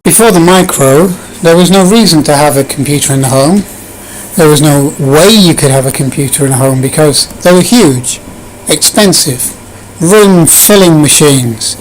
Before the Micro, there was no reason to have a computer in the home. There was no way you could have a computer in a home because they were huge, expensive, room-filling machines.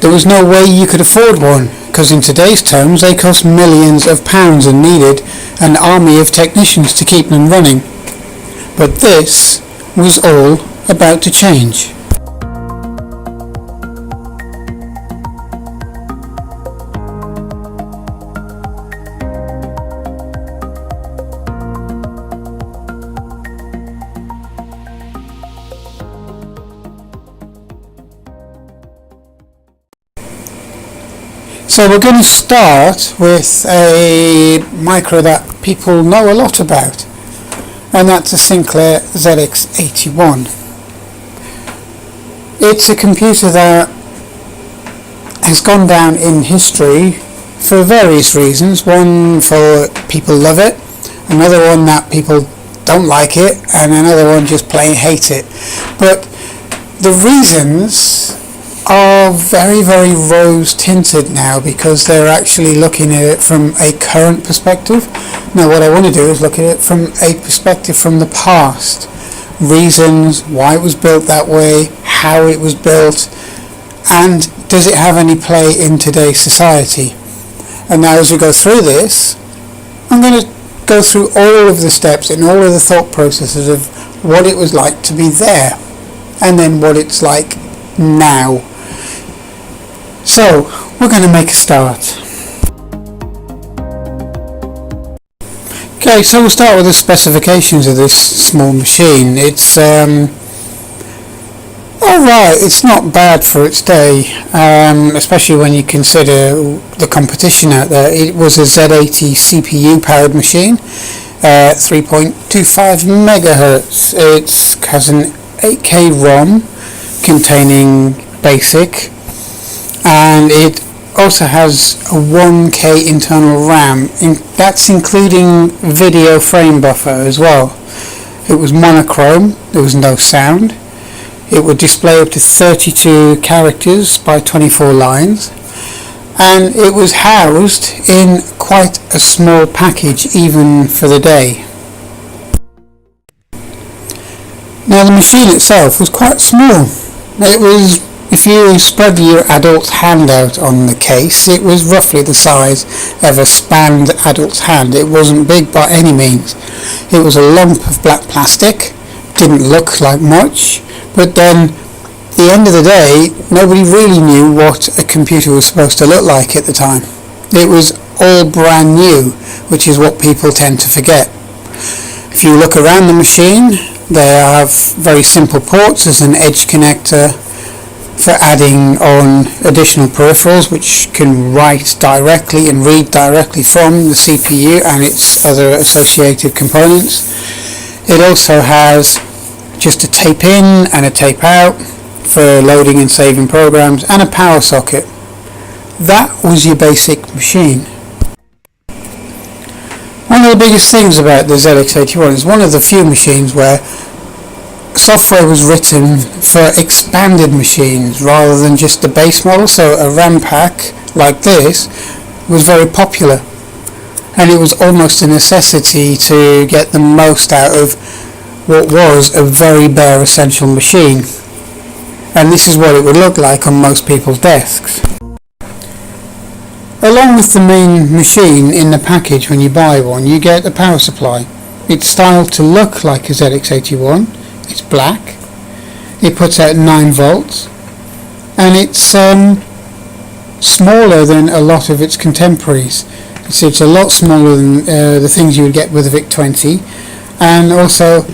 There was no way you could afford one because in today's terms they cost millions of pounds and needed an army of technicians to keep them running. But this was all about to change. So we're going to start with a micro that people know a lot about, and that's a Sinclair ZX81. It's a computer that has gone down in history for various reasons. One, for people love it, another one that people don't like it, and another one just plain hate it. But the reasons are very, very rose tinted now because they're actually looking at it from a current perspective. Now what I want to do is look at it from a perspective from the past. Reasons why it was built that way, how it was built, and does it have any play in today's society. And now as we go through this, I'm going to go through all of the steps and all of the thought processes of what it was like to be there and then what it's like now. So, we're going to make a start. Okay, so we'll start with the specifications of this small machine. It's alright, it's not bad for its day, especially when you consider the competition out there. It was a Z80 CPU powered machine, 3.25 megahertz. It has an 8K ROM containing BASIC, and it also has a 1K internal RAM, that's including video frame buffer as well. It was monochrome, there was no sound. It would display up to 32 characters by 24 lines, and it was housed in quite a small package even for the day. Now the machine itself was quite small. It was, if you spread your adult's hand out on the case, it was roughly the size of a spanned adult's hand. It wasn't big by any means. It was a lump of black plastic, didn't look like much, but then at the end of the day, nobody really knew what a computer was supposed to look like at the time. It was all brand new, which is what people tend to forget. If you look around the machine, they have very simple ports. There's an edge connector for adding on additional peripherals which can write directly and read directly from the CPU and its other associated components. It also has just a tape in and a tape out for loading and saving programs, and a power socket. That was your basic machine. One of the biggest things about the ZX81 is one of the few machines where software was written for expanded machines rather than just the base model. So a RAM pack like this was very popular, and it was almost a necessity to get the most out of what was a very bare essential machine, and this is what it would look like on most people's desks. Along with the main machine in the package, when you buy one, you get a power supply. It's styled to look like a ZX81. It's black, it puts out 9 volts, and it's smaller than a lot of its contemporaries. It's a lot smaller than the things you would get with a VIC-20, and also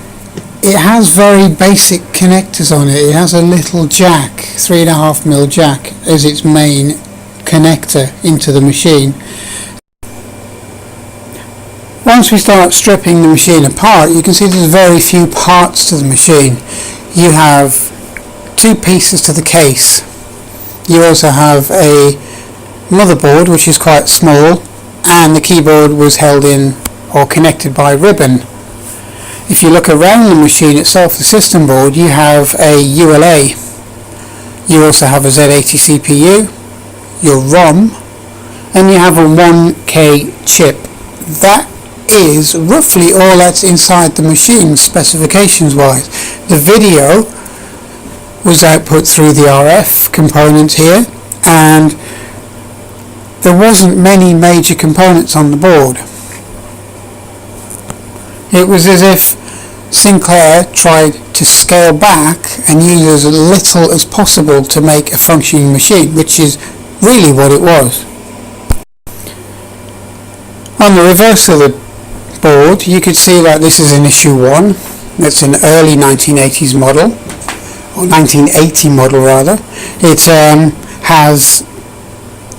it has very basic connectors on it. It has a little jack, 3.5mm jack as its main connector into the machine. Once we start stripping the machine apart, you can see there's very few parts to the machine. You have two pieces to the case. You also have a motherboard, which is quite small, and the keyboard was held in or connected by ribbon. If you look around the machine itself, the system board, you have a ULA. You also have a Z80 CPU, your ROM, and you have a 1K chip. That is roughly all that's inside the machine, specifications wise. The video was output through the RF component here, and there wasn't many major components on the board. It was as if Sinclair tried to scale back and use as little as possible to make a functioning machine, which is really what it was. On the reverse of the board, you could see that this is an issue 1. It's an early 1980s model, or 1980 model rather. It has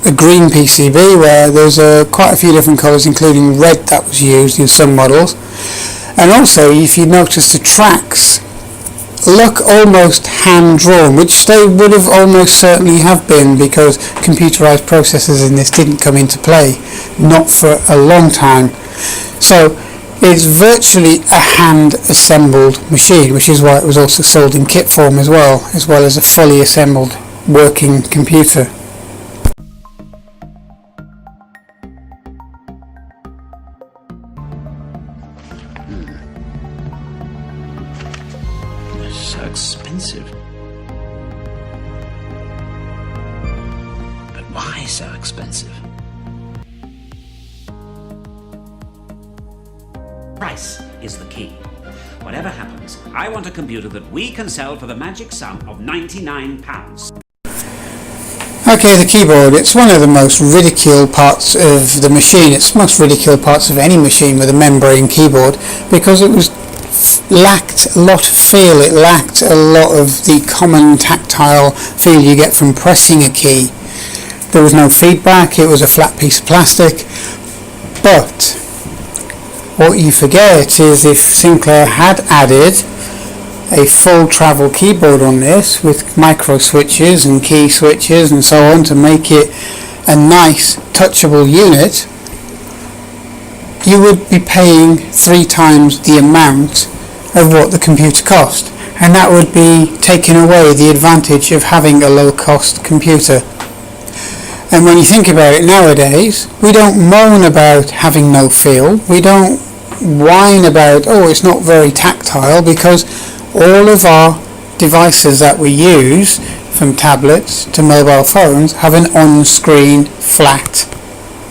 a green PCB where there's quite a few different colours, including red that was used in some models. And also, if you notice, the tracks look almost hand-drawn, which they would have almost certainly have been, because computerized processors in this didn't come into play, not for a long time. So it's virtually a hand-assembled machine, which is why it was also sold in kit form as well as a fully assembled working computer. So expensive. But why so expensive? Price is the key. Whatever happens, I want a computer that we can sell for the magic sum of £99. Okay, the keyboard. It's one of the most ridiculed parts of the machine. It's the most ridiculed parts of any machine with a membrane keyboard, because it lacked a lot of feel. It lacked a lot of the common tactile feel you get from pressing a key. There was no feedback. It was a flat piece of plastic. But what you forget is, if Sinclair had added a full travel keyboard on this with micro switches and key switches and so on to make it a nice touchable unit, you would be paying 3 times the amount of what the computer cost, and that would be taking away the advantage of having a low-cost computer. And when you think about it nowadays, we don't moan about having no feel, we don't whine about, oh, it's not very tactile, because all of our devices that we use, from tablets to mobile phones, have an on-screen flat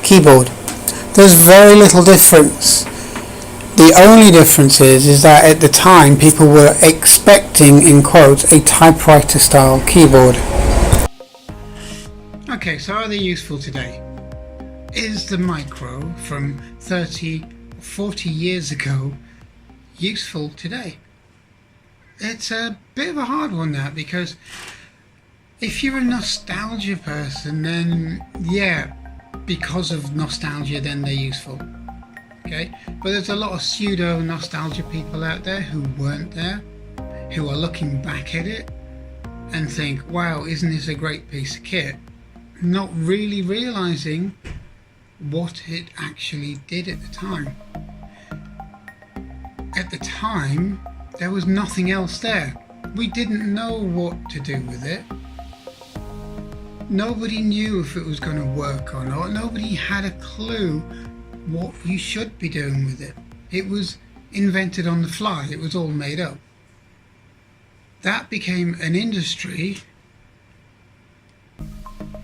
keyboard. There's very little difference. The only difference is that at the time people were expecting, in quotes, a typewriter style keyboard. Okay, so are they useful today? Is the micro from 30, 40 years ago useful today? It's a bit of a hard one, that, because if you're a nostalgia person, then yeah, because of nostalgia, then they're useful. Okay, but there's a lot of pseudo nostalgia people out there who weren't there, who are looking back at it and think, wow, isn't this a great piece of kit? Not really realizing what it actually did at the time. At the time, there was nothing else there. We didn't know what to do with it. Nobody knew if it was going to work or not. Nobody had a clue what you should be doing with it. It was invented on the fly. It was all made up. That became an industry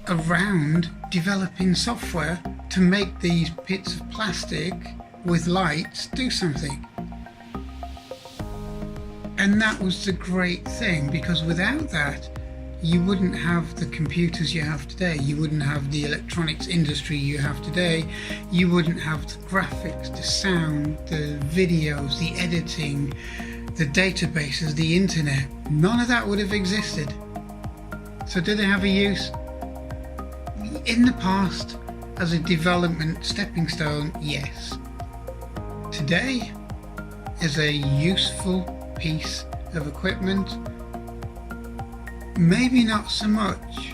around developing software to make these bits of plastic with lights do something. And that was the great thing, because without that, you wouldn't have the computers you have today, you wouldn't have the electronics industry you have today, you wouldn't have the graphics, the sound, the videos, the editing, the databases, the internet. None of that would have existed. So do they have a use? In the past, as a development stepping stone, yes. Today, as a useful piece of equipment, maybe not so much,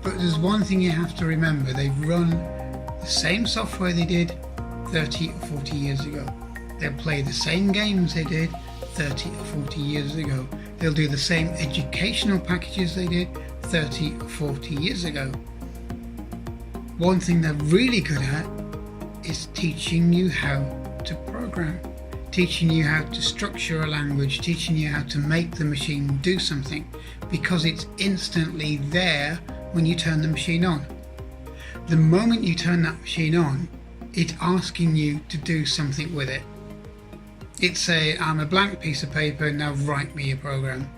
but there's one thing you have to remember: they've run the same software they did 30 or 40 years ago. They'll play the same games they did 30 or 40 years ago. They'll do the same educational packages they did 30 or 40 years ago. One thing they're really good at is teaching you how to program, teaching you how to structure a language, teaching you how to make the machine do something, because it's instantly there when you turn the machine on. The moment you turn that machine on, it's asking you to do something with it. It's saying, I'm a blank piece of paper, now write me a program.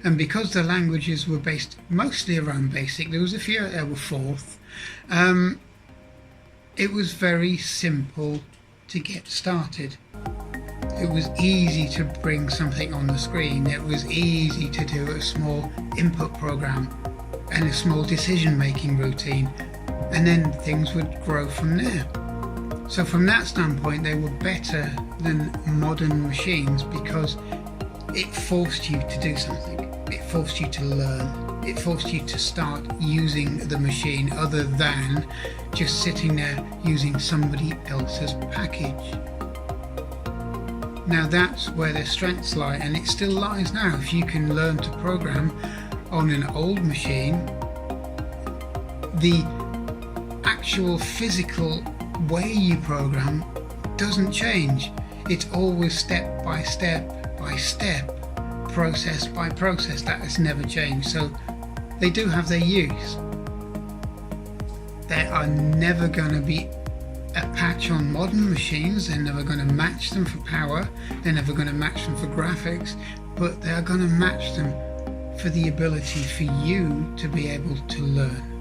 And because the languages were based mostly around BASIC, there was a few that were Forth, it was very simple to get started. It was easy to bring something on the screen. It was easy to do a small input program and a small decision-making routine, and then things would grow from there. So from that standpoint, they were better than modern machines because it forced you to do something. It forced you to learn. It forced you to start using the machine other than just sitting there using somebody else's package. Now that's where their strengths lie, and it still lies now. If you can learn to program on an old machine, the actual physical way you program doesn't change. It's always step by step by step, process by process. That has never changed. So they do have their use. There are never going to be a patch on modern machines. They're never going to match them for power. They're never going to match them for graphics, but they are going to match them for the ability for you to be able to learn.